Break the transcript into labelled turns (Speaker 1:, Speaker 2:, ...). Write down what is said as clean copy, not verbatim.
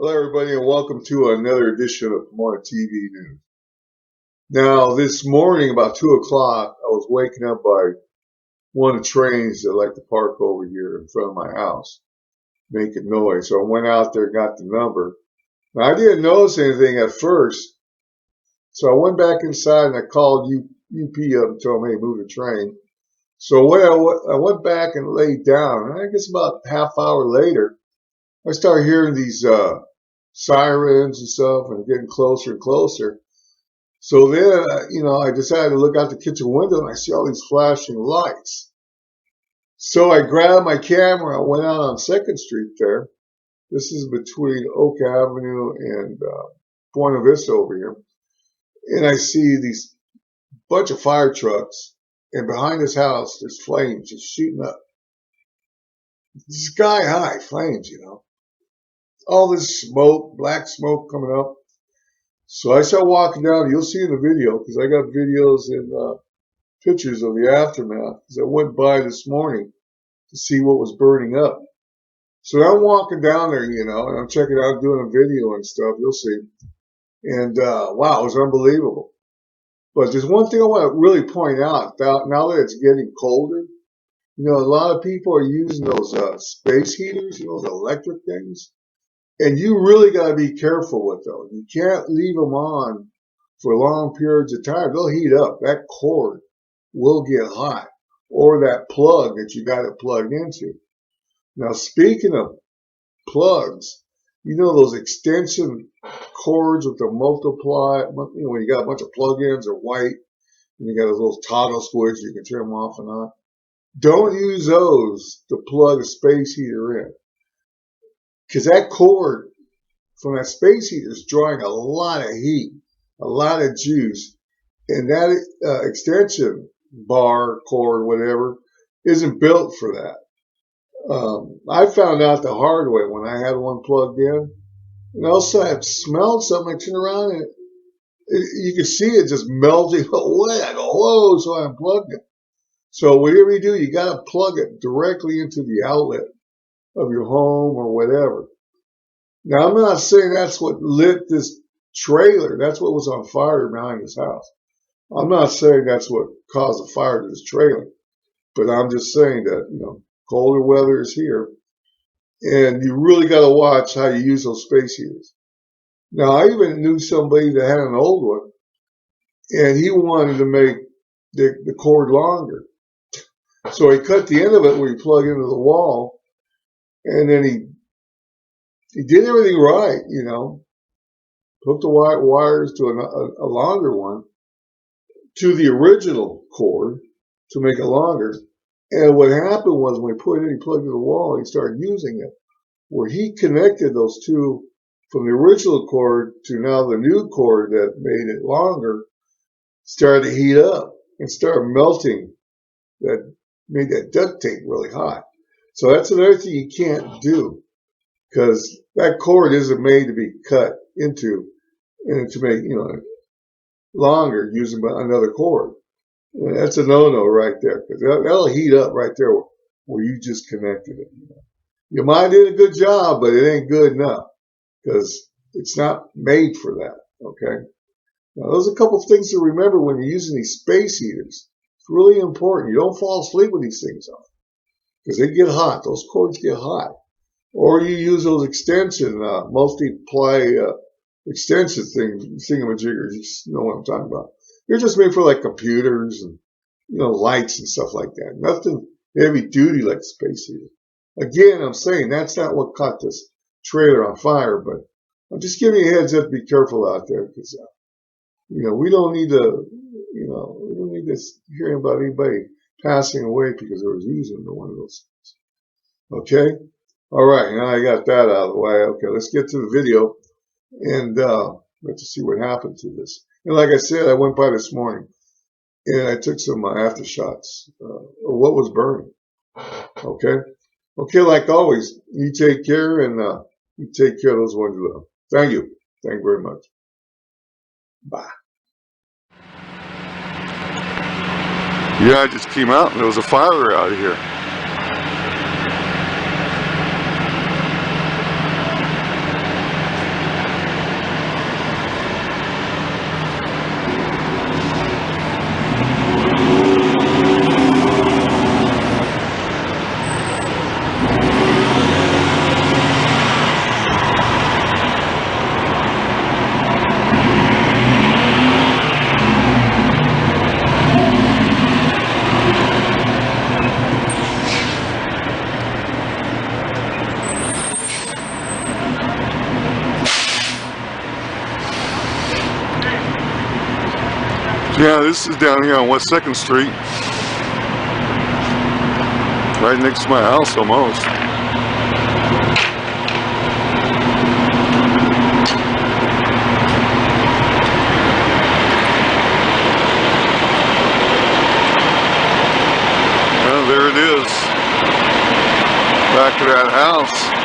Speaker 1: Hello, everybody, and welcome to another edition of Pomona TV News. Now, this morning, about 2 o'clock, I was waken up by one of the trains that like to park over here in front of my house, making noise. So I went out there and got the number. Now, I didn't notice anything at first, so I went back inside and I called UP up and told them, hey, move the train. So when I went back and laid down, and I guess about half hour later, I started hearing these sirens and stuff and getting closer and closer. So then, I decided to look out the kitchen window and I see all these flashing lights. So I grabbed my camera. I went out on 2nd Street there. This is between Oak Avenue and Buena Vista over here. And I see these bunch of fire trucks. And behind this house, there's flames just shooting up. Sky high flames, all this smoke, black smoke coming up. So I start walking down. You'll see in the video, because I got videos and pictures of the aftermath, because I went by this morning to see what was burning up. So I'm walking down there, and I'm checking out, doing a video and stuff. You'll see. And wow, it was unbelievable. But there's one thing I want to really point out. Now that it's getting colder, a lot of people are using those space heaters, the electric things. And you really got to be careful with those. You can't leave them on for long periods of time. They'll heat up. That cord will get hot. Or that plug that you got it plugged into. Now, speaking of plugs, those extension cords with the multiply, when you got a bunch of plug-ins are white, and you got a little toggle switch, you can turn them off and on. Don't use those to plug a space heater in. Because that cord from that space heater is drawing a lot of heat, a lot of juice, and that extension bar, cord, whatever, isn't built for that. I found out the hard way when I had one plugged in, and also I smelled something. I turned around and you could see it just melting away. I go, whoa! So I unplugged it. So whatever you do, you got to plug it directly into the outlet of your home or whatever. Now, I'm not saying that's what lit this trailer. That's what was on fire behind this house. I'm not saying that's what caused the fire to this trailer. But I'm just saying that, colder weather is here. And you really got to watch how you use those space heaters. Now, I even knew somebody that had an old one. And he wanted to make the cord longer. So he cut the end of it where you plug into the wall. And then he did everything right, hooked the wires to a longer one to the original cord to make it longer. And what happened was when he put it in, he plugged it in the wall, he started using it. Where he connected those two from the original cord to now the new cord that made it longer, started to heat up and started melting. That made that duct tape really hot. So that's another thing you can't do, because that cord isn't made to be cut into and to make, longer using another cord. And that's a no-no right there, because that'll heat up right there where you just connected it. You might have did a good job, but it ain't good enough, because it's not made for that, okay? Now, those are a couple of things to remember when you're using these space heaters. It's really important. You don't fall asleep with these things on, because they get hot. Those cords get hot. Or you use those extension, multiply extension thingamajiggers. You know what I'm talking about. They're just made for like computers and, lights and stuff like that. Nothing heavy duty like space heater. Again, I'm saying that's not what caught this trailer on fire, but I'm just giving you a heads up to be careful out there, because, we don't need to, we don't need to hear about anybody passing away because they was using one of those things. Okay? All right, now I got that out of the way. Okay, let's get to the video and let's see what happened to this. And like I said, I went by this morning and I took some aftershots of what was burning. Okay? Okay, like always, you take care and you take care of those ones you love. Thank you. Thank you very much. Bye. Yeah, I just came out and there was a fire out here. Yeah, this is down here on West 2nd Street. Right next to my house almost. Well, there it is. Back to that house.